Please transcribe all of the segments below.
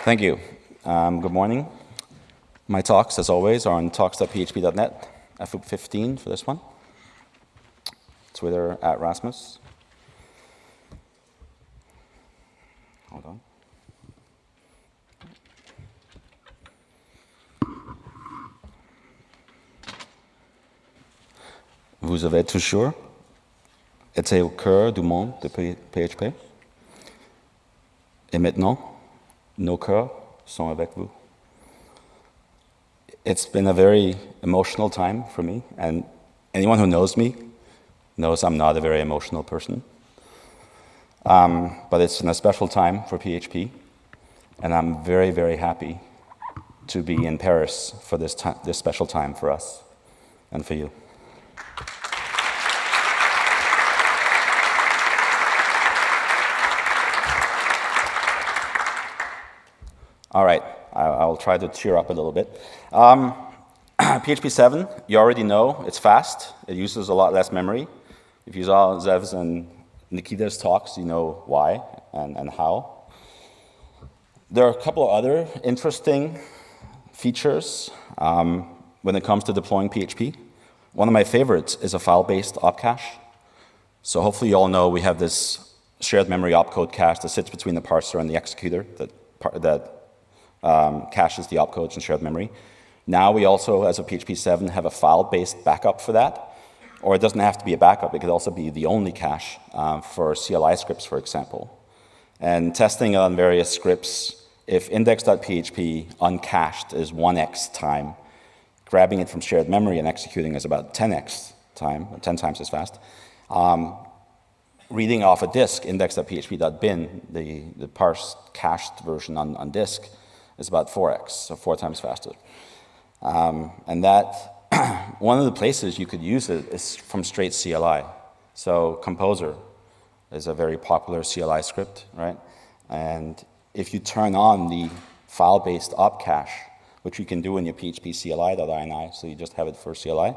Thank you. Good morning. My talks, as always, are on talks.php.net, FOOP 15 for this one. Twitter @Rasmus. Hold on. Vous avez toujours été au cœur du monde de PHP. Et maintenant, nos cœurs sont avec vous. It's been a very emotional time for me, and anyone who knows me knows I'm not a very emotional person. But it's been a special time for PHP, and I'm very, very happy to be in Paris for this special time for us and for you. All right, I'll try to cheer up a little bit. PHP 7, you already know, it's fast. It uses a lot less memory. If you saw Zev's and Nikita's talks, you know why and how. There are a couple of other interesting features when it comes to deploying PHP. One of my favorites is a file-based opcache. So hopefully you all know we have this shared memory opcode cache that sits between the parser and the executor that caches the opcodes in shared memory. Now we also, as of PHP 7, have a file-based backup for that. Or it doesn't have to be a backup. It could also be the only cache for CLI scripts, for example. And testing on various scripts, if index.php uncached is 1x time, grabbing it from shared memory and executing is about 10x time, 10 times as fast. Reading off a disk, index.php.bin, the parsed cached version on disk, is about 4x, so 4 times faster. And that, one of the places you could use it is from straight CLI. So Composer is a very popular CLI script, right? And if you turn on the file-based opcache, which you can do in your PHP CLI.ini, so you just have it for CLI,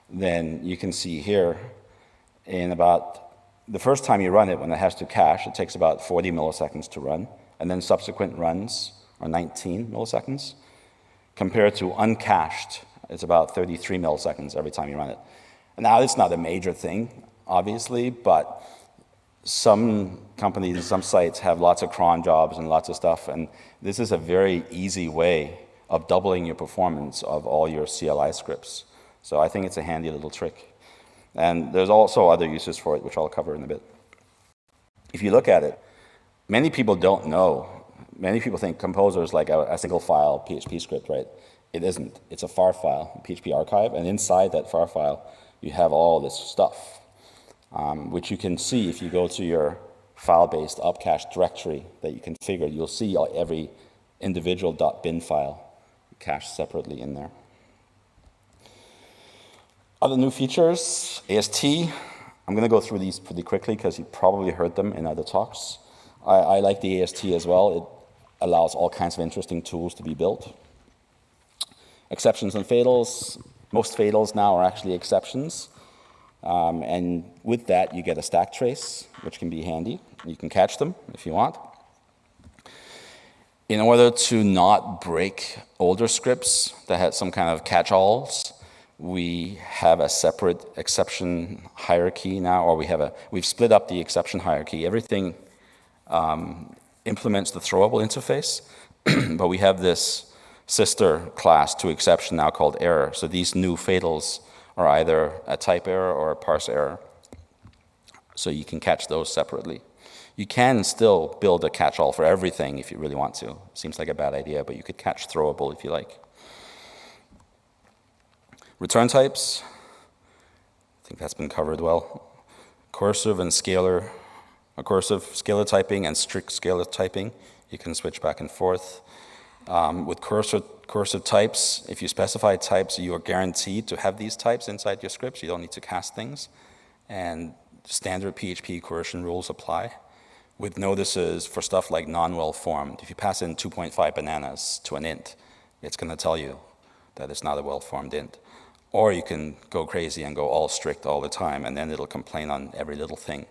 then you can see here, in about the first time you run it, when it has to cache, it takes about 40 milliseconds to run, and then subsequent runs are 19 milliseconds. Compared to uncached, it's about 33 milliseconds every time you run it. And now, it's not a major thing, obviously, but some companies, some sites have lots of cron jobs and lots of stuff, and this is a very easy way of doubling your performance of all your CLI scripts. So I think it's a handy little trick. And there's also other uses for it, which I'll cover in a bit. If you look at it, many people don't know. Many people think Composer is like a single file PHP script, right? It isn't. It's a FAR file, PHP archive, and inside that FAR file, you have all this stuff, which you can see if you go to your file-based opcache directory that you configured. You'll see every individual .bin file cached separately in there. Other new features, AST. I'm going to go through these pretty quickly because you probably heard them in other talks. I like the AST as well. It allows all kinds of interesting tools to be built. Exceptions and fatals. Most fatals now are actually exceptions. And with that, you get a stack trace, which can be handy. You can catch them if you want. In order to not break older scripts that had some kind of catch-alls, we have a separate exception hierarchy now, or we've split up the exception hierarchy. Everything implements the throwable interface, but we have this sister class to exception now called error. So these new fatals are either a type error or a parse error. So you can catch those separately. You can still build a catch-all for everything if you really want to. Seems like a bad idea, but you could catch throwable if you like. Return types, I think that's been covered well. Cursive scalar typing and strict scalar typing, you can switch back and forth. With cursive types, if you specify types, you are guaranteed to have these types inside your scripts. You don't need to cast things. And standard PHP coercion rules apply, with notices for stuff like non-well-formed. If you pass in 2.5 bananas to an int, it's going to tell you that it's not a well-formed int. Or you can go crazy and go all strict all the time, and then it'll complain on every little thing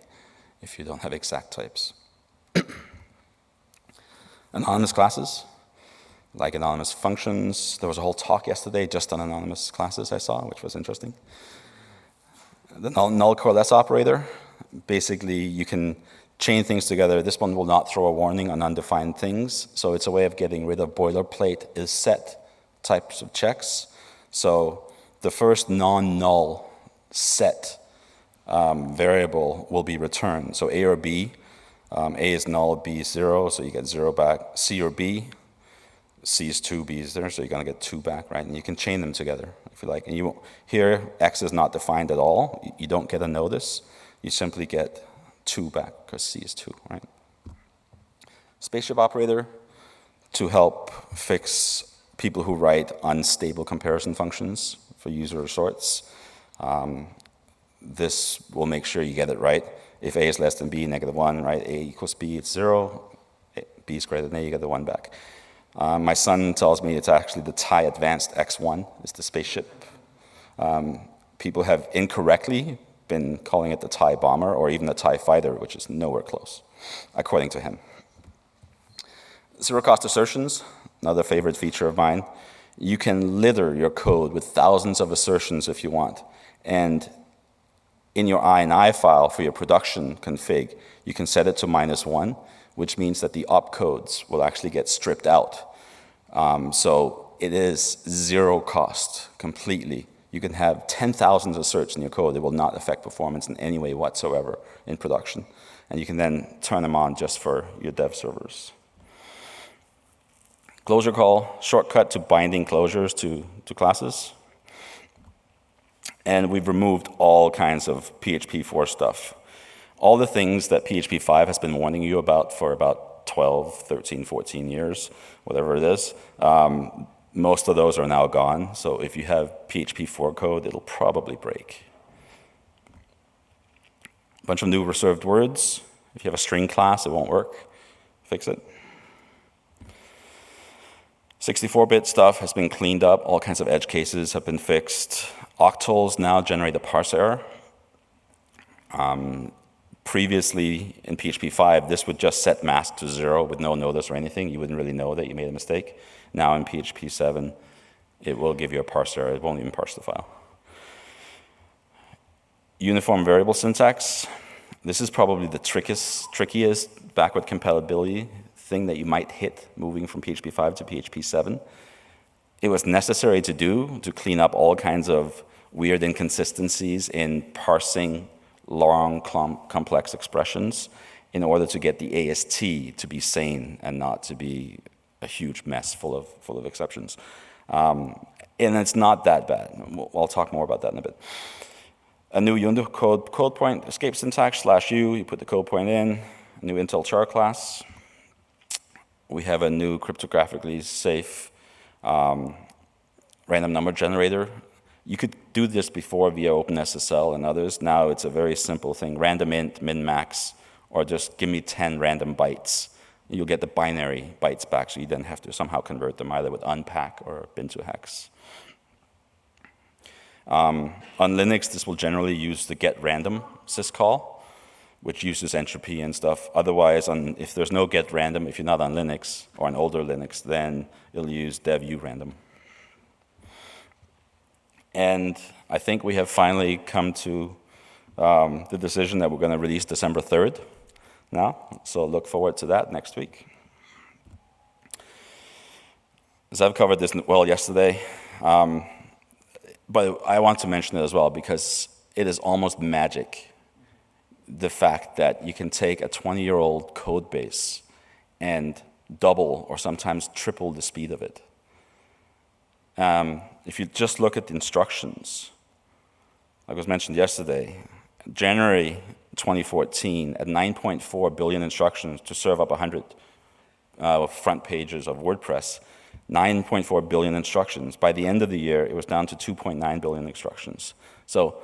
if you don't have exact types. Anonymous classes. like anonymous functions. There was a whole talk yesterday just on anonymous classes I saw, which was interesting. The null coalesce operator, basically you can chain things together. This one will not throw a warning on undefined things, so it's a way of getting rid of boilerplate is set types of checks. So the first non-null set variable will be returned. So A or B, A is null, B is 0, so you get 0 back. C or B, C is 2, B is there, so you're going to get 2 back, right? And you can chain them together if you like. And here, X is not defined at all. You don't get a notice. You simply get 2 back because C is 2, right? Spaceship operator to help fix people who write unstable comparison functions for user sorts. This will make sure you get it right. If A is less than B, -1, right? A equals B, it's 0. B is greater than A, you get the 1 back. My son tells me it's actually the TIE Advanced X1 is the spaceship. People have incorrectly been calling it the TIE Bomber or even the TIE Fighter, which is nowhere close, according to him. Zero-cost assertions, another favorite feature of mine. You can litter your code with thousands of assertions if you want. And in your INI file for your production config, you can set it to -1, which means that the opcodes will actually get stripped out. So it is zero cost completely. You can have 10,000 asserts in your code. It will not affect performance in any way whatsoever in production. And you can then turn them on just for your dev servers. Closure call, shortcut to binding closures to classes. And we've removed all kinds of PHP 4 stuff. All the things that PHP 5 has been warning you about for about 12, 13, 14 years, whatever it is, most of those are now gone. So if you have PHP 4 code, it'll probably break. A bunch of new reserved words. If you have a string class, it won't work. Fix it. 64-bit stuff has been cleaned up. All kinds of edge cases have been fixed. Octals now generate a parse error. Previously, in PHP 5, this would just set mask to 0 with no notice or anything. You wouldn't really know that you made a mistake. Now in PHP 7, it will give you a parse error. It won't even parse the file. Uniform variable syntax. This is probably the trickiest backward compatibility thing that you might hit moving from PHP 5 to PHP 7. It was necessary to do to clean up all kinds of weird inconsistencies in parsing long, complex expressions in order to get the AST to be sane and not to be a huge mess full of exceptions. And it's not that bad. I'll talk more about that in a bit. A new Unicode code point escape syntax /u, you put the code point in. A new Intel char class. We have a new cryptographically safe random number generator. You could do this before via OpenSSL and others. Now it's a very simple thing, random int, min, max, or just give me 10 random bytes. You'll get the binary bytes back, so you then have to somehow convert them either with unpack or bin to hex. On Linux, this will generally use the get random syscall, which uses entropy and stuff. Otherwise, if there's no get random, if you're not on Linux or on older Linux, then it'll use dev urandom. And I think we have finally come to the decision that we're going to release December 3rd now. So look forward to that next week. Zev covered this well yesterday, but I want to mention it as well because it is almost magic, the fact that you can take a 20-year-old code base and double or sometimes triple the speed of it. If you just look at the instructions, like was mentioned yesterday, January 2014, at 9.4 billion instructions to serve up 100 front pages of WordPress, 9.4 billion instructions. By the end of the year, it was down to 2.9 billion instructions. So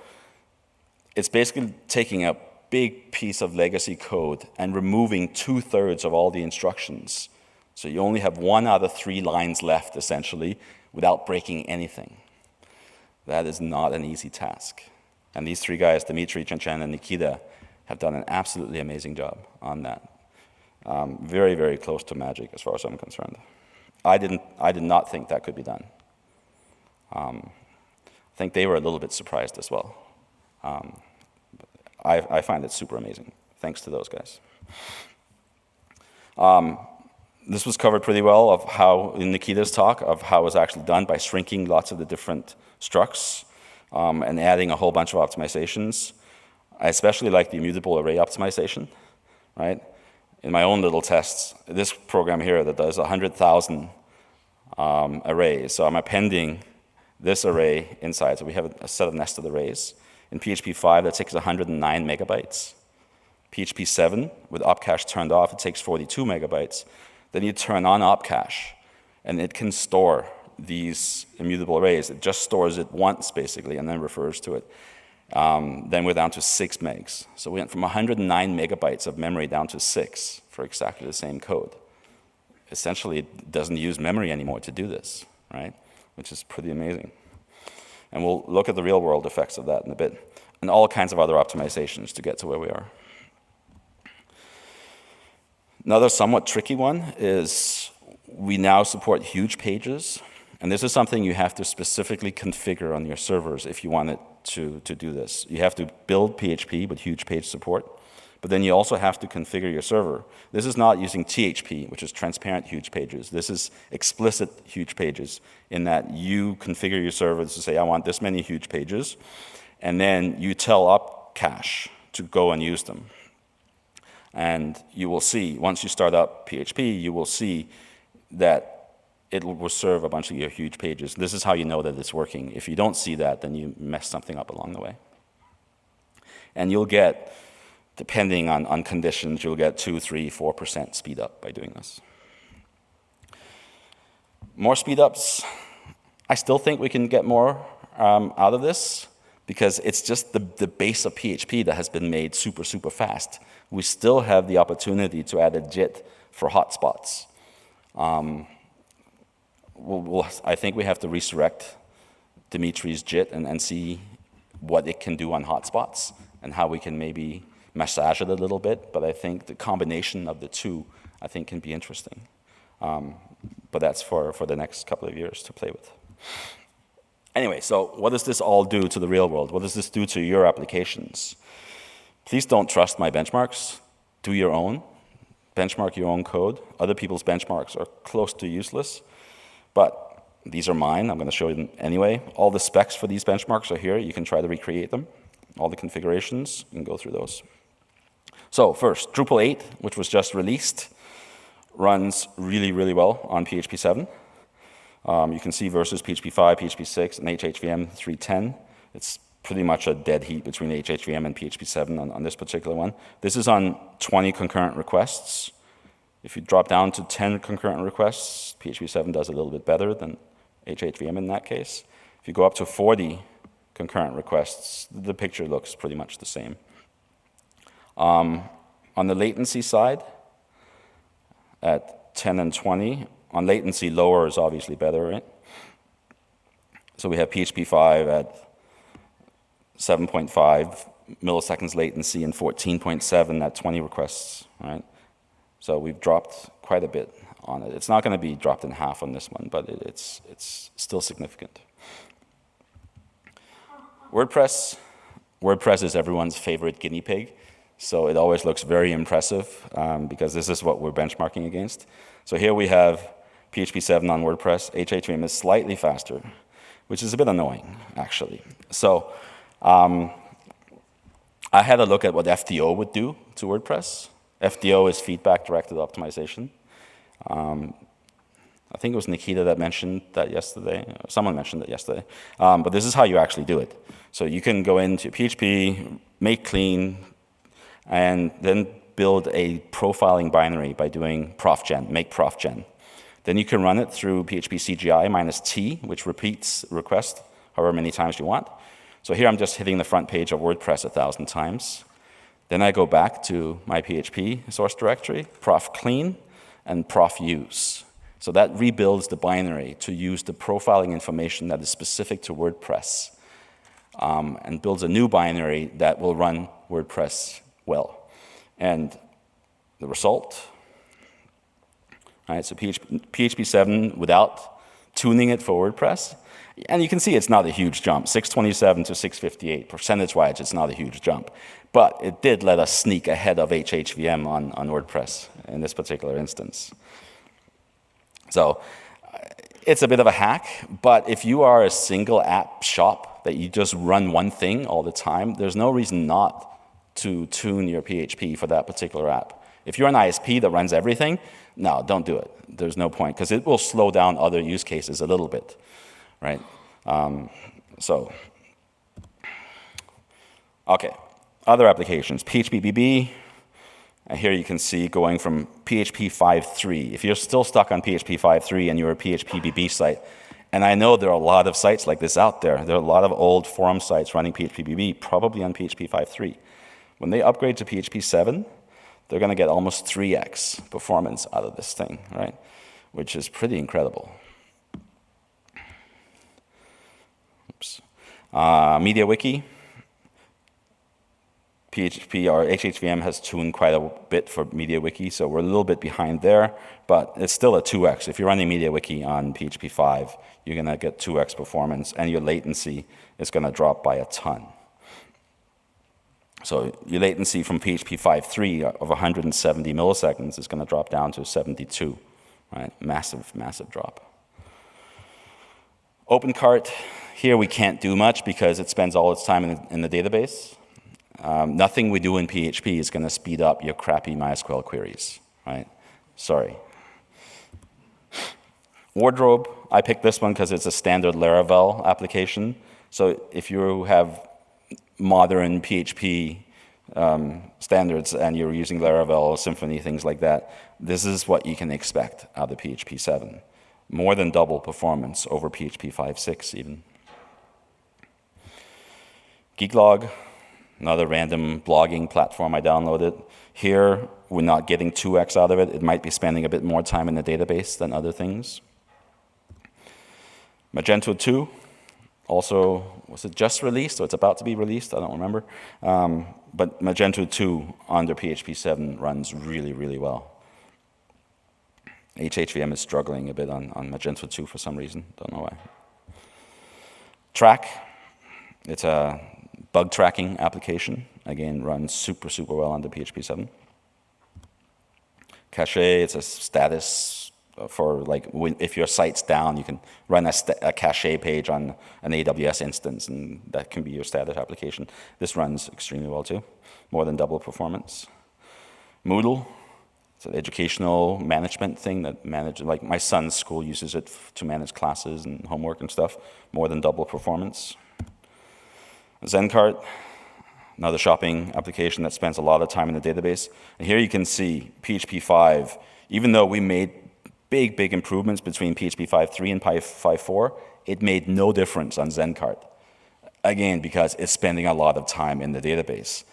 it's basically taking a big piece of legacy code and removing 2/3 of all the instructions. So you only have 1 out of 3 lines left, essentially, without breaking anything. That is not an easy task. And these 3 guys, Dimitri, Chen, and Nikita, have done an absolutely amazing job on that. Very, very close to magic as far as I'm concerned. I did not think that could be done. I think they were a little bit surprised as well. I find it super amazing. Thanks to those guys. This was covered pretty well of how, in Nikita's talk, of how it was actually done by shrinking lots of the different structs and adding a whole bunch of optimizations. I especially like the immutable array optimization, right? In my own little tests, this program here that does 100,000 arrays. So I'm appending this array inside. So we have a set of nested arrays. In PHP 5, that takes 109 megabytes. PHP 7, with opcache turned off, it takes 42 megabytes. Then you turn on opcache, and it can store these immutable arrays. It just stores it once, basically, and then refers to it. Then we're down to 6 megs. So we went from 109 megabytes of memory down to 6 for exactly the same code. Essentially, it doesn't use memory anymore to do this, right? Which is pretty amazing. And we'll look at the real-world effects of that in a bit, and all kinds of other optimizations to get to where we are. Another somewhat tricky one is we now support huge pages, and this is something you have to specifically configure on your servers if you want it to do this. You have to build PHP with huge page support, but then you also have to configure your server. This is not using THP, which is transparent huge pages. This is explicit huge pages in that you configure your server to say, I want this many huge pages, and then you tell opcache to go and use them. And you will see, once you start up PHP, you will see that it will serve a bunch of your huge pages. This is how you know that it's working. If you don't see that, then you mess something up along the way. And you'll get, depending on conditions, you'll get 2, 3, 4% speed up by doing this. More speed ups. I still think we can get more out of this, because it's just the base of PHP that has been made super, super fast. We still have the opportunity to add a JIT for hotspots. I think we have to resurrect Dimitri's JIT and see what it can do on hotspots and how we can maybe massage it a little bit. But I think the combination of the two, I think, can be interesting. But that's for the next couple of years to play with. Anyway, so what does this all do to the real world? What does this do to your applications? Please don't trust my benchmarks. Do your own. Benchmark your own code. Other people's benchmarks are close to useless, but these are mine. I'm going to show you them anyway. All the specs for these benchmarks are here. You can try to recreate them. All the configurations, you can go through those. So first, Drupal 8, which was just released, runs really, really well on PHP 7. You can see versus PHP 5, PHP 6, and HHVM 3.10. It's pretty much a dead heat between HHVM and PHP 7 on this particular one. This is on 20 concurrent requests. If you drop down to 10 concurrent requests, PHP 7 does a little bit better than HHVM in that case. If you go up to 40 concurrent requests, the picture looks pretty much the same. On the latency side, at 10 and 20, on latency, lower is obviously better, right? So we have PHP 5 at 7.5 milliseconds latency and 14.7 at 20 requests, right? So we've dropped quite a bit on it. It's not going to be dropped in half on this one, but it's still significant. WordPress. WordPress is everyone's favorite guinea pig, so it always looks very impressive because this is what we're benchmarking against. So here we have PHP 7 on WordPress. HHVM is slightly faster, which is a bit annoying, actually. So I had a look at what FDO would do to WordPress. FDO is feedback-directed optimization. I think it was Nikita that mentioned that yesterday. Someone mentioned it yesterday. But this is how you actually do it. So you can go into PHP, make clean, and then build a profiling binary by doing profgen, make profgen. Then you can run it through PHP CGI -T, which repeats the request however many times you want. So here I'm just hitting the front page of WordPress 1,000 times. Then I go back to my PHP source directory, prof clean, and prof use. So that rebuilds the binary to use the profiling information that is specific to WordPress and builds a new binary that will run WordPress well. And the result, right? So PHP 7 without tuning it for WordPress, and you can see it's not a huge jump, 627 to 658. Percentage-wise, it's not a huge jump. But it did let us sneak ahead of HHVM on WordPress in this particular instance. So it's a bit of a hack, but if you are a single app shop that you just run one thing all the time, there's no reason not to tune your PHP for that particular app. If you're an ISP that runs everything, no, don't do it. There's no point, because it will slow down other use cases a little bit, right? Okay, other applications, PHP-BB. And here you can see going from PHP 5.3. If you're still stuck on PHP 5.3 and you're a PHP-BB site, and I know there are a lot of sites like this out there. There are a lot of old forum sites running PHP-BB, probably on PHP 5.3. When they upgrade to PHP 7, they're going to get almost 3x performance out of this thing, right? Which is pretty incredible. Oops. Mediawiki. PHP or HHVM has tuned quite a bit for Mediawiki, so we're a little bit behind there, but it's still a 2x. If you're running Mediawiki on PHP 5, you're going to get 2x performance, and your latency is going to drop by a ton. So your latency from PHP 5.3 of 170 milliseconds is going to drop down to 72, right? Massive, massive drop. Open-Cart, here we can't do much because it spends all its time in the database. Nothing we do in PHP is going to speed up your crappy MySQL queries, right? Sorry. Wardrobe, I picked this one because it's a standard Laravel application. So if you have modern PHP standards and you're using Laravel, Symfony, things like that, this is what you can expect out of PHP 7. More than double performance over PHP 5.6 even. Geeklog, another random blogging platform I downloaded. Here, we're not getting 2x out of it. It might be spending a bit more time in the database than other things. Magento 2, also, was it just released or it's about to be released? I don't remember. But Magento 2 under PHP 7 runs really, really well. HHVM is struggling a bit on Magento 2 for some reason. Don't know why. Track, it's a bug tracking application. Again, runs super, super well under PHP 7. Cache, it's a status for like if your site's down, you can run a cache page on an AWS instance, and that can be your status application. This runs extremely well too, more than double performance. Moodle, it's an educational management thing that manages, like my son's school uses it to manage classes and homework and stuff, more than double performance. Zen-Cart, another shopping application that spends a lot of time in the database. And here you can see PHP 5, even though we made big, big improvements between PHP 5.3 and 5.4, it made no difference on Zen-Cart. Again, because it's spending a lot of time in the database.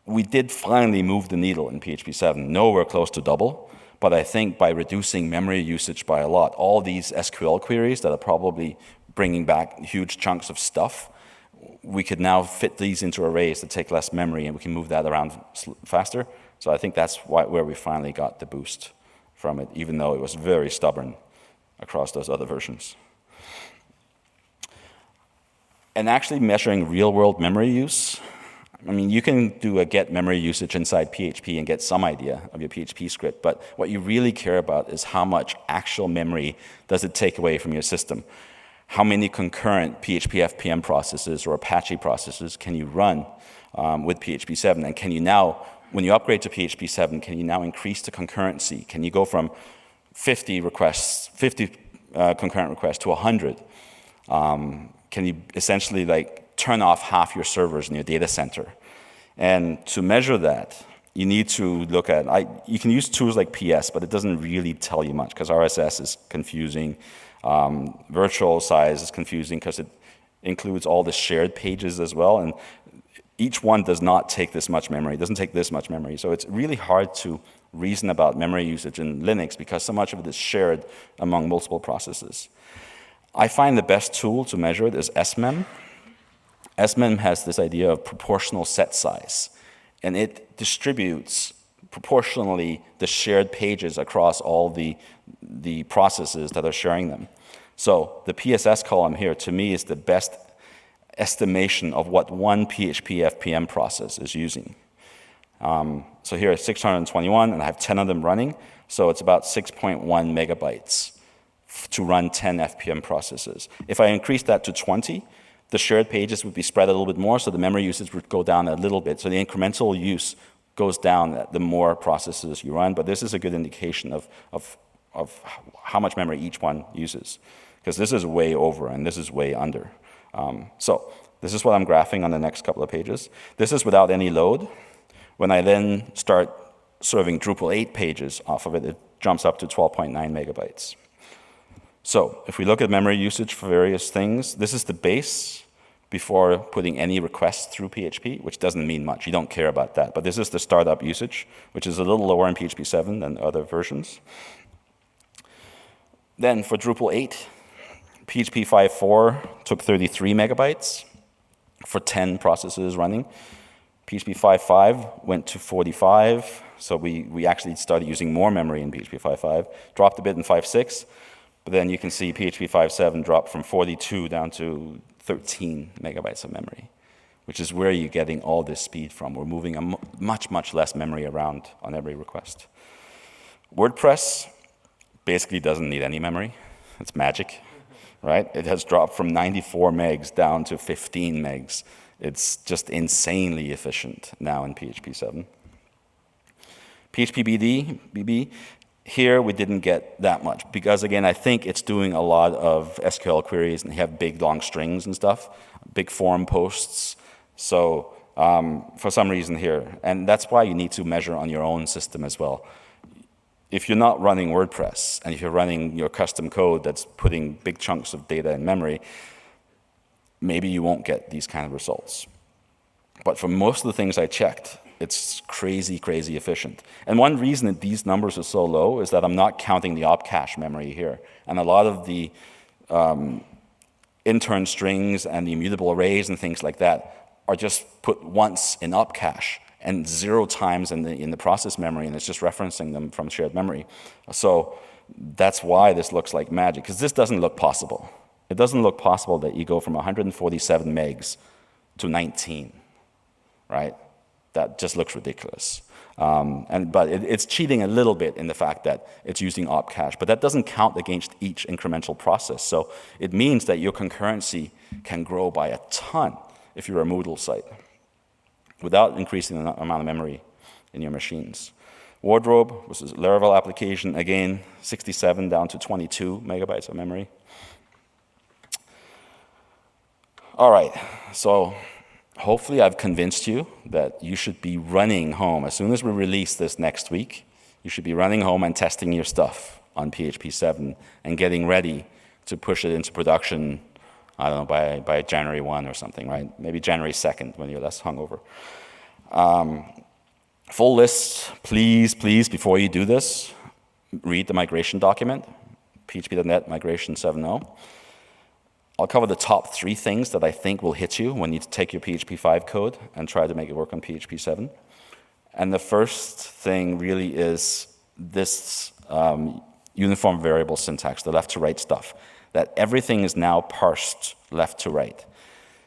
We did finally move the needle in PHP 7, nowhere close to double, but I think by reducing memory usage by a lot, all these SQL queries that are probably bringing back huge chunks of stuff, we could now fit these into arrays that take less memory, and we can move that around faster. So I think that's where we finally got the boost from it, even though it was very stubborn across those other versions. And actually measuring real-world memory use, I mean, you can do a get memory usage inside PHP and get some idea of your PHP script, but what you really care about is how much actual memory does it take away from your system. How many concurrent PHP FPM processes or Apache processes can you run with PHP 7? And can you now, when you upgrade to PHP 7, can you now increase the concurrency? Can you go from 50 concurrent requests to 100? Can you essentially like turn off half your servers in your data center? And to measure that, you need to look at, you can use tools like PS, but it doesn't really tell you much because RSS is confusing. Virtual size is confusing because it includes all the shared pages as well, and each one does not take this much memory. It doesn't take this much memory, so it's really hard to reason about memory usage in Linux because so much of it is shared among multiple processes. I find the best tool to measure it is SMEM. SMEM has this idea of proportional set size, and it distributes proportionally the shared pages across all the processes that are sharing them. So the PSS column here, to me, is the best estimation of what one PHP FPM process is using. So here it's 621, and I have 10 of them running, so it's about 6.1 megabytes to run 10 FPM processes. If I increase that to 20, the shared pages would be spread a little bit more, so the memory usage would go down a little bit. So the incremental use goes down the more processes you run, but this is a good indication of how much memory each one uses, because this is way over and this is way under. So this is what I'm graphing on the next couple of pages. This is without any load. When I then start serving Drupal 8 pages off of it, it jumps up to 12.9 megabytes. So if we look at memory usage for various things, this is the base before putting any requests through PHP, which doesn't mean much. You don't care about that. But this is the startup usage, which is a little lower in PHP 7 than other versions. Then for Drupal 8, PHP 5.4 took 33 megabytes for 10 processes running. PHP 5.5 went to 45, so we actually started using more memory in PHP 5.5, dropped a bit in 5.6, but then you can see PHP 5.7 dropped from 42 down to 13 megabytes of memory, which is where you're getting all this speed from. We're moving a much, much less memory around on every request. WordPress basically doesn't need any memory. It's magic, right? It has dropped from 94 megs down to 15 megs. It's just insanely efficient now in PHP 7. PHP BB, here we didn't get that much because, again, I think it's doing a lot of SQL queries and you have big, long strings and stuff, big forum posts. So for some reason here, and that's why you need to measure on your own system as well. If you're not running WordPress and if you're running your custom code that's putting big chunks of data in memory, maybe you won't get these kind of results. But for most of the things I checked, it's crazy, crazy efficient. And one reason that these numbers are so low is that I'm not counting the op cache memory here. And a lot of the intern strings and the immutable arrays and things like that are just put once in op cache and 0 times in the process memory, and it's just referencing them from shared memory. So that's why this looks like magic, because this doesn't look possible. It doesn't look possible that you go from 147 megs to 19, right? That just looks ridiculous. But it's cheating a little bit in the fact that it's using op cache, but that doesn't count against each incremental process. So it means that your concurrency can grow by a ton if you're a Moodle site without increasing the amount of memory in your machines. Wardrobe, which is a Laravel application, again, 67 down to 22 megabytes of memory. All right, so hopefully I've convinced you that you should be running home. As soon as we release this next week, you should be running home and testing your stuff on PHP 7 and getting ready to push it into production, I don't know, by January 1 or something, right? Maybe January 2nd when you're less hungover. Full list, please, before you do this, read the migration document, php.net migration 7.0. I'll cover the top 3 things that I think will hit you when you take your PHP 5 code and try to make it work on PHP 7. And the first thing really is this uniform variable syntax, the left to right stuff, that everything is now parsed left to right.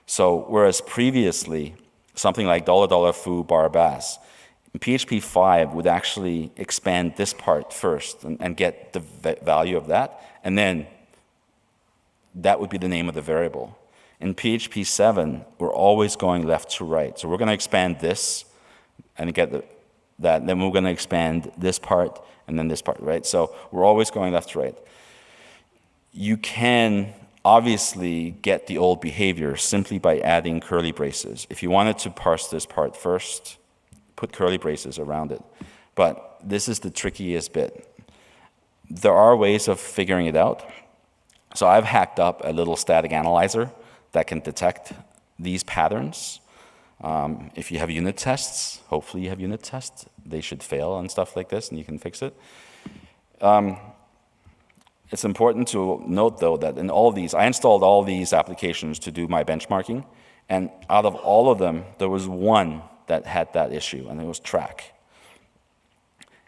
So whereas previously, something like $foo bar bass, PHP 5 would actually expand this part first and get the value of that, and then that would be the name of the variable. In PHP 7, we're always going left to right. So we're going to expand this and get that. Then we're going to expand this part and then this part, right? So we're always going left to right. You can obviously get the old behavior simply by adding curly braces. If you wanted to parse this part first, put curly braces around it. But this is the trickiest bit. There are ways of figuring it out. So I've hacked up a little static analyzer that can detect these patterns. If you have unit tests, hopefully you have unit tests, they should fail and stuff like this, and you can fix it. It's important to note, though, that in all these, I installed all these applications to do my benchmarking, and out of all of them, there was one that had that issue, and it was track.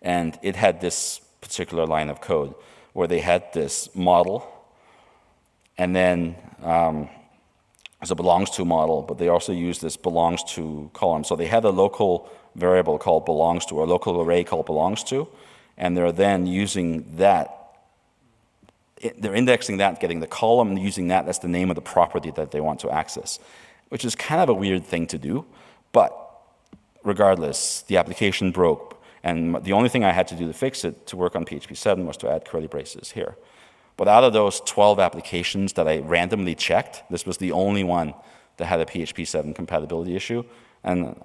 And it had this particular line of code where they had this model, and then there's a belongs to model, but they also used this belongs to column. So they had a local variable called belongs to, or a local array called belongs to, and they're then using that. They're indexing that, getting the column, and using that as the name of the property that they want to access, which is kind of a weird thing to do. But regardless, the application broke, and the only thing I had to do to fix it to work on PHP 7 was to add curly braces here. But out of those 12 applications that I randomly checked, this was the only one that had a PHP 7 compatibility issue, and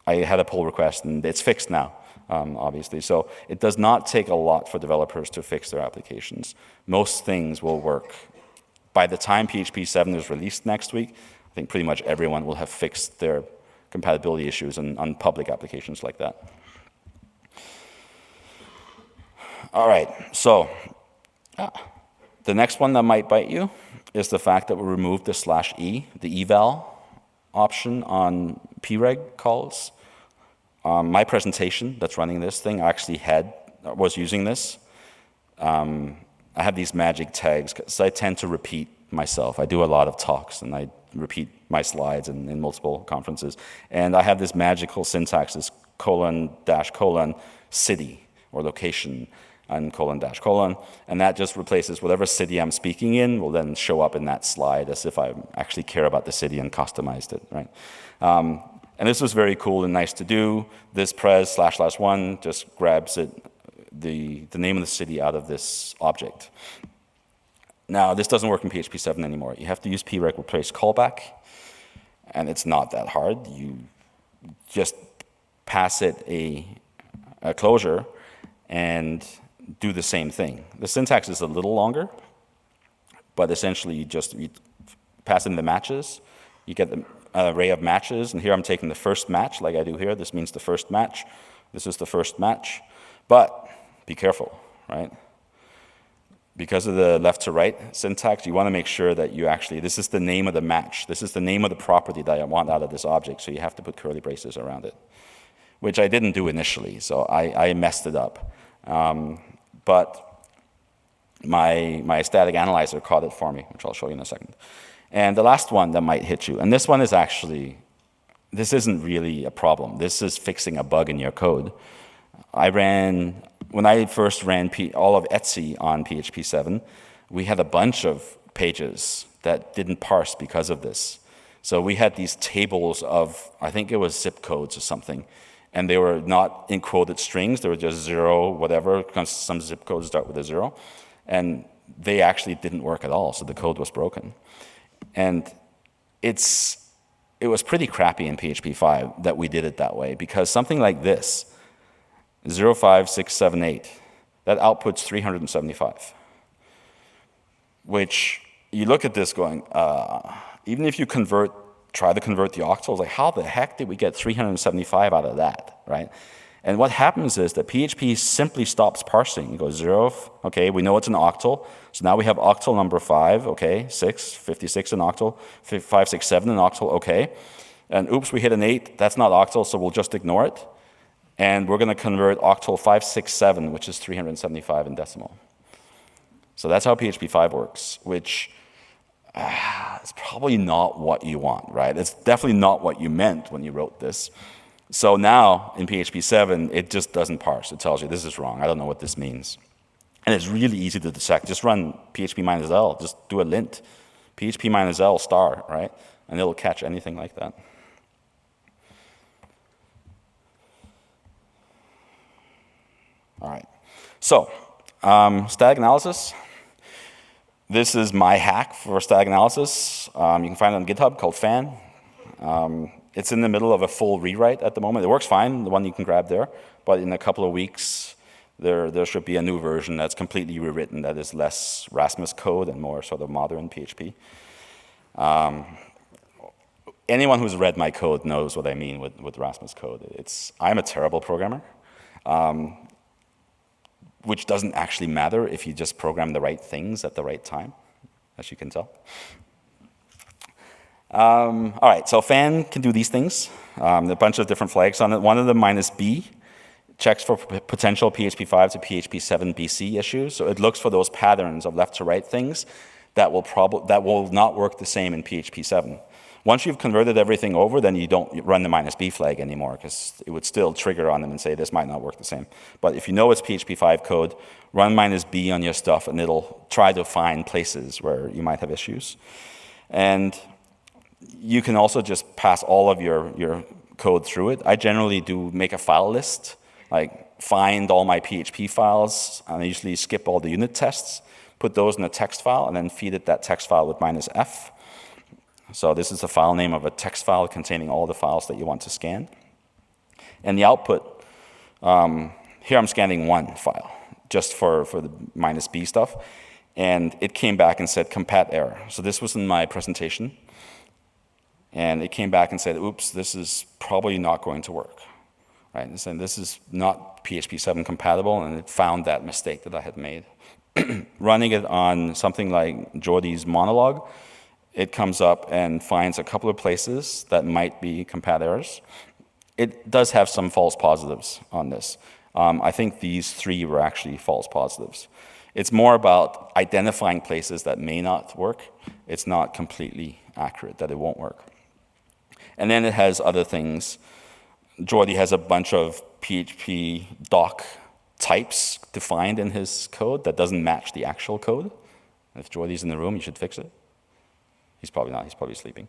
I had a pull request, and it's fixed now. Obviously. So it does not take a lot for developers to fix their applications. Most things will work. By the time PHP 7 is released next week, I think pretty much everyone will have fixed their compatibility issues on public applications like that. All right, so the next one that might bite you is the fact that we removed the /e, the eval option on preg calls. My presentation that's running this thing actually was using this. I have these magic tags because I tend to repeat myself. I do a lot of talks and I repeat my slides in multiple conferences. And I have this magical syntax, this : city or location and : and that just replaces whatever city I'm speaking in will then show up in that slide as if I actually care about the city and customized it, right? And this was very cool and nice to do. This pres /1 just grabs it, the name of the city out of this object. Now, this doesn't work in PHP 7 anymore. You have to use preg replace callback, and it's not that hard. You just pass it a closure and do the same thing. The syntax is a little longer, but essentially you pass in the matches. You get the array of matches, and here I'm taking the first match like I do here. This means the first match. This is the first match. But be careful, right? Because of the left to right syntax, you want to make sure that you actually, this is the name of the match. This is the name of the property that I want out of this object, so you have to put curly braces around it, which I didn't do initially, so I messed it up. But my static analyzer caught it for me, which I'll show you in a second. And the last one that might hit you, and this one is actually, this isn't really a problem. This is fixing a bug in your code. When I first ran all of Etsy on PHP 7, we had a bunch of pages that didn't parse because of this. So we had these tables of, I think it was zip codes or something, and they were not in quoted strings. They were just 0, whatever, because some zip codes start with a 0. And they actually didn't work at all, so the code was broken. And it was pretty crappy in PHP 5 that we did it that way, because something like this, 05678, that outputs 375, which you look at this going, even if you try to convert the octals, like how the heck did we get 375 out of that, right? And what happens is that PHP simply stops parsing. It goes 0, okay, we know it's an octal. So now we have octal number 5, okay, 6, 56 an octal, 5, 6, 7 an octal, okay. And oops, we hit an 8, that's not octal, so we'll just ignore it. And we're going to convert octal 567, which is 375 in decimal. So that's how PHP 5 works, which is probably not what you want, right? It's definitely not what you meant when you wrote this. So now, in PHP 7, it just doesn't parse. It tells you, this is wrong. I don't know what this means. And it's really easy to detect. Just run PHP -L. Just do a lint. PHP -L star, right? And it'll catch anything like that. All right. So, static analysis. This is my hack for static analysis. You can find it on GitHub called fan. It's in the middle of a full rewrite at the moment. It works fine, the one you can grab there, but in a couple of weeks, there should be a new version that's completely rewritten that is less Rasmus code and more sort of modern PHP. Anyone who's read my code knows what I mean with Rasmus code. I'm a terrible programmer, which doesn't actually matter if you just program the right things at the right time, as you can tell. All right, so fan can do these things. A bunch of different flags on it. One of them -b checks for potential PHP 5 to PHP 7 BC issues. So it looks for those patterns of left to right things that will not work the same in PHP 7. Once you've converted everything over, then you don't run the -b flag anymore, because it would still trigger on them and say this might not work the same. But if you know it's PHP 5 code, run -b on your stuff, and it'll try to find places where you might have issues. And you can also just pass all of your code through it. I generally do make a file list, like find all my PHP files, and I usually skip all the unit tests, put those in a text file, and then feed it that text file with -f. So this is the file name of a text file containing all the files that you want to scan. And the output, here I'm scanning one file, just for the -b stuff. And it came back and said compat error. So this was in my presentation. And it came back and said, oops, this is probably not going to work. Right? And saying this is not PHP 7 compatible, and it found that mistake that I had made. Running it on something like Jordi's monologue, it comes up and finds a couple of places that might be compat errors. It does have some false positives on this. I think these 3 were actually false positives. It's more about identifying places that may not work. It's not completely accurate that it won't work. And then it has other things. Jordi has a bunch of PHP doc types defined in his code that doesn't match the actual code. If Jordi's in the room, you should fix it. He's probably not, he's probably sleeping.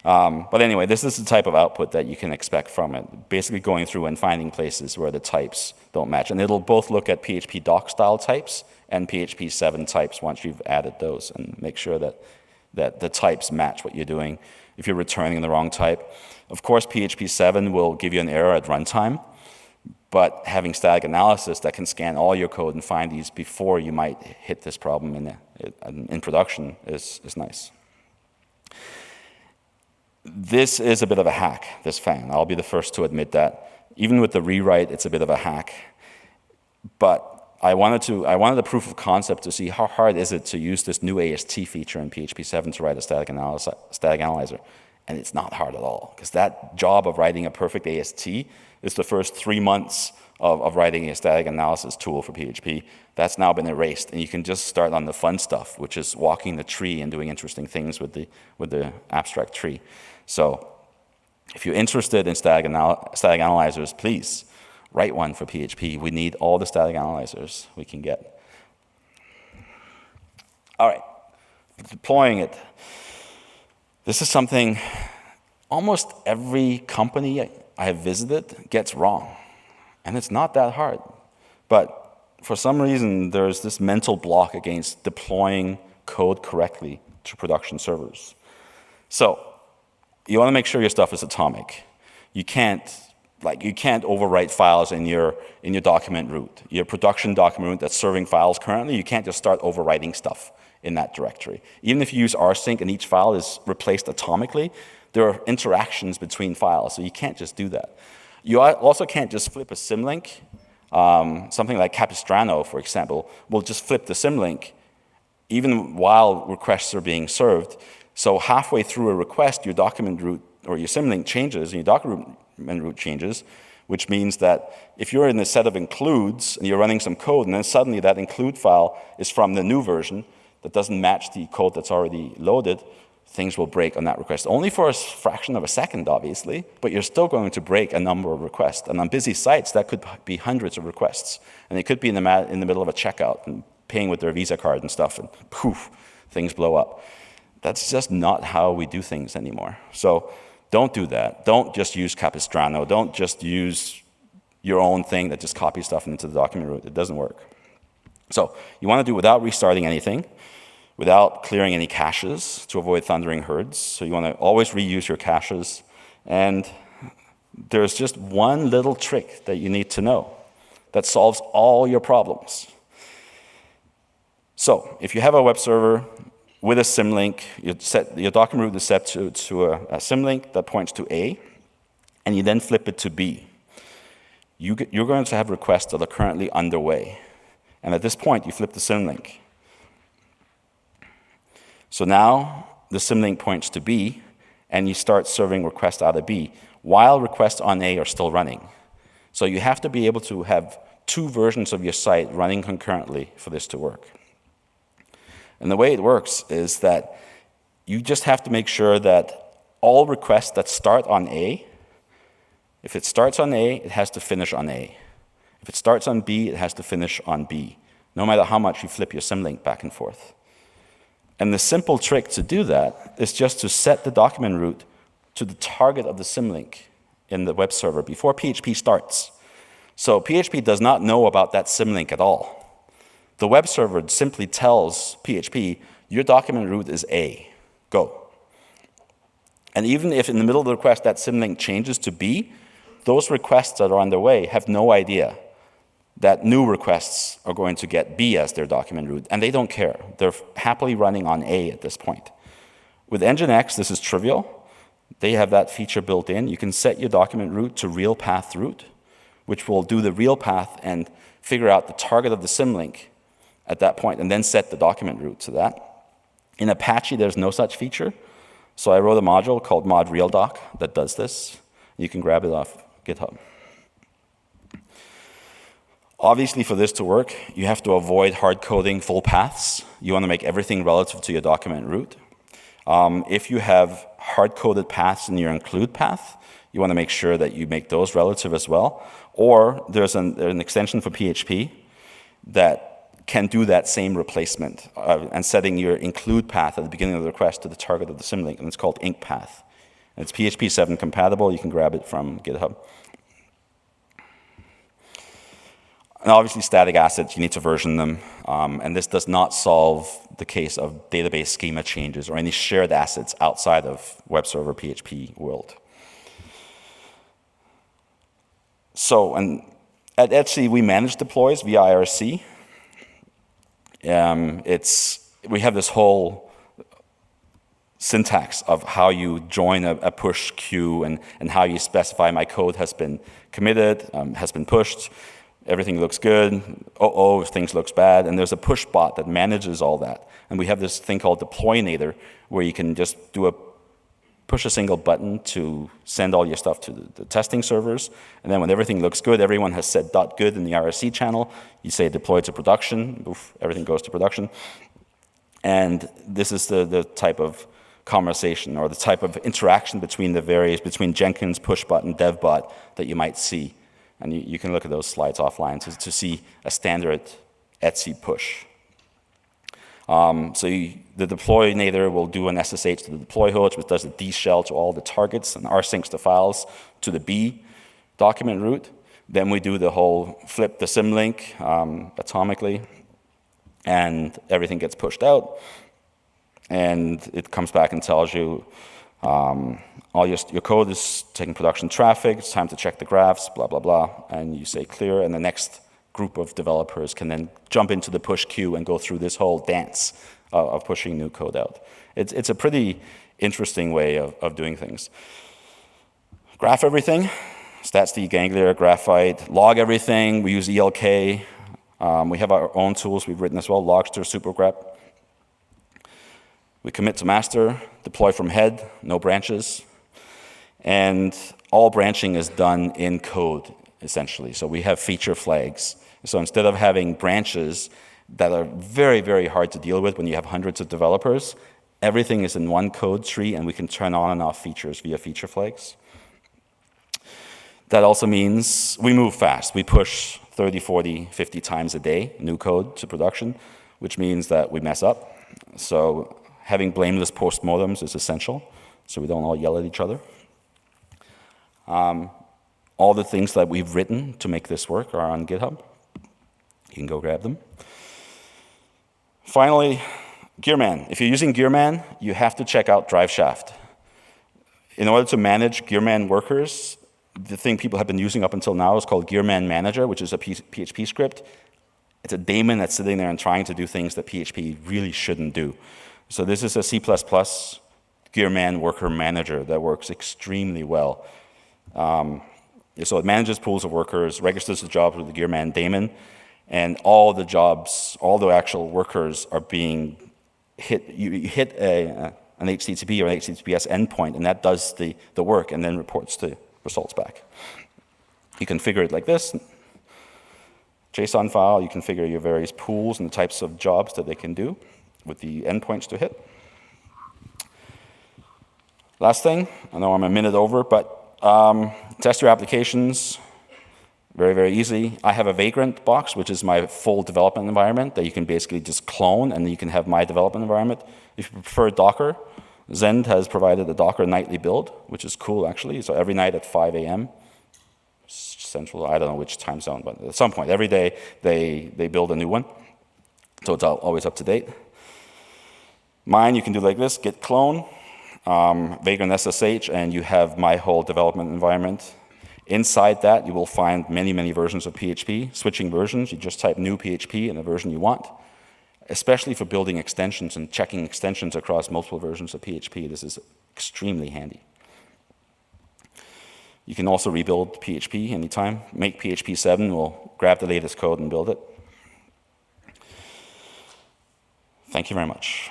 But anyway, this is the type of output that you can expect from it, basically going through and finding places where the types don't match. And it'll both look at PHP doc style types and PHP 7 types once you've added those, and make sure that the types match what you're doing. If you're returning the wrong type, of course PHP 7 will give you an error at runtime, but having static analysis that can scan all your code and find these before you might hit this problem in production is nice. This is a bit of a hack, this fan. I'll be the first to admit that. Even with the rewrite, it's a bit of a hack. But I wanted a proof of concept to see how hard is it to use this new AST feature in PHP 7 to write a static analyzer. And it's not hard at all, because that job of writing a perfect AST is the first 3 months of writing a static analysis tool for PHP. That's now been erased, and you can just start on the fun stuff, which is walking the tree and doing interesting things with the abstract tree. So if you're interested in static analyzers, please write one for PHP. We need all the static analyzers we can get. All right, deploying it. This is something almost every company I have visited gets wrong. And it's not that hard. But for some reason, there's this mental block against deploying code correctly to production servers. So you want to make sure your stuff is atomic. You can't overwrite files in your document root. Your production document root that's serving files currently, you can't just start overwriting stuff in that directory. Even if you use rsync and each file is replaced atomically, there are interactions between files, so you can't just do that. You also can't just flip a symlink. Something like Capistrano, for example, will just flip the symlink even while requests are being served. So halfway through a request, your document root or your symlink changes and your document root changes, which means that if you're in a set of includes and you're running some code, and then suddenly that include file is from the new version that doesn't match the code that's already loaded, things will break on that request. Only for a fraction of a second, obviously, but you're still going to break a number of requests. And on busy sites, that could be hundreds of requests. And they could be in the middle of a checkout and paying with their Visa card and stuff, and poof, things blow up. That's just not how we do things anymore. So don't do that. Don't just use Capistrano. Don't just use your own thing that just copies stuff into the document root. It doesn't work. So you want to do it without restarting anything, without clearing any caches to avoid thundering herds. So you want to always reuse your caches. And there's just one little trick that you need to know that solves all your problems. So if you have a web server with a symlink, your document root is set to a symlink that points to A, and you then flip it to B. You're going to have requests that are currently underway. And at this point, you flip the symlink. So now the symlink points to B, and you start serving requests out of B, while requests on A are still running. So you have to be able to have two versions of your site running concurrently for this to work. And the way it works is that you just have to make sure that all requests that start on A, if it starts on A, it has to finish on A. If it starts on B, it has to finish on B, no matter how much you flip your symlink back and forth. And the simple trick to do that is just to set the document root to the target of the symlink in the web server before PHP starts. So PHP does not know about that symlink at all. The web server simply tells PHP, your document root is A, go. And even if in the middle of the request that symlink changes to B, those requests that are underway have no idea that new requests are going to get B as their document root, and they don't care. They're happily running on A at this point. With Nginx, this is trivial. They have that feature built in. You can set your document root to real path root, which will do the real path and figure out the target of the symlink at that point, and then set the document root to that. In Apache, there's no such feature, so I wrote a module called modRealDoc that does this. You can grab it off GitHub. Obviously, for this to work, you have to avoid hard coding full paths. You want to make everything relative to your document root. If you have hard-coded paths in your include path, you want to make sure that you make those relative as well. Or there's an extension for PHP that can do that same replacement and setting your include path at the beginning of the request to the target of the symlink, and it's called incpath. And it's PHP 7 compatible. You can grab it from GitHub. And obviously, static assets, you need to version them. And this does not solve the case of database schema changes or any shared assets outside of web server PHP world. So, and at Etsy, we manage deploys via IRC. We have this whole syntax of how you join a push queue and how you specify my code has been committed, has been pushed. Everything looks good, if things looks bad, and there's a push bot that manages all that. And we have this thing called Deploynator, where you can just push a single button to send all your stuff to the testing servers, and then when everything looks good, everyone has said .good in the IRC channel, you say deploy to production, everything goes to production. And this is the type of conversation or the type of interaction between between Jenkins, push button, dev bot that you might see. And you can look at those slides offline to see a standard Etsy push. The Deploynator will do an SSH to the deploy host, which does a dshell to all the targets and rsyncs the files to the B document root. Then we do the whole flip the symlink atomically, and everything gets pushed out. And it comes back and tells you all your code is taking production traffic, it's time to check the graphs, blah, blah, blah, and you say clear, and the next group of developers can then jump into the push queue and go through this whole dance of pushing new code out. It's a pretty interesting way of doing things. Graph everything, StatsD, Ganglia, Graphite, log everything, we use ELK, we have our own tools we've written as well, Logster, SuperGrep. We commit to master, deploy from head, no branches, and all branching is done in code, essentially. So we have feature flags. So instead of having branches that are very, very hard to deal with when you have hundreds of developers, everything is in one code tree, and we can turn on and off features via feature flags. That also means we move fast. We push 30, 40, 50 times a day, new code to production, which means that we mess up. So having blameless postmortems is essential, so we don't all yell at each other. All the things that we've written to make this work are on GitHub. You can go grab them. Finally, Gearman. If you're using Gearman, you have to check out DriveShaft. In order to manage Gearman workers, the thing people have been using up until now is called Gearman Manager, which is a PHP script. It's a daemon that's sitting there and trying to do things that PHP really shouldn't do. So this is a C++ Gearman worker manager that works extremely well. So it manages pools of workers, registers the jobs with the Gearman daemon, and all the jobs, all the actual workers are being hit. You hit an HTTP or an HTTPS endpoint, and that does the work and then reports the results back. You configure it like this. JSON file, you configure your various pools and the types of jobs that they can do with the endpoints to hit. Last thing, I know I'm a minute over, but test your applications. Very, very easy. I have a Vagrant box, which is my full development environment that you can basically just clone, and you can have my development environment. If you prefer Docker, Zen has provided a Docker nightly build, which is cool, actually. So every night at 5 a.m. Central, I don't know which time zone, but at some point, every day, they build a new one. So it's always up to date. Mine, you can do like this, git clone, Vagrant SSH, and you have my whole development environment. Inside that, you will find many, many versions of PHP. Switching versions, you just type new PHP in the version you want. Especially for building extensions and checking extensions across multiple versions of PHP, this is extremely handy. You can also rebuild PHP anytime. Make PHP 7, we'll grab the latest code and build it. Thank you very much.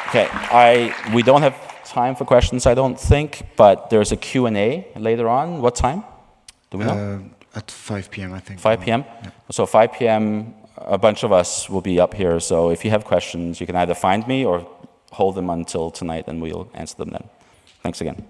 Okay, we don't have time for questions, I don't think, but there's a Q&A later on. What time? Do we know? At 5 p.m., I think. 5 p.m.? Yeah. So 5 p.m., a bunch of us will be up here, so if you have questions, you can either find me or hold them until tonight, and we'll answer them then. Thanks again.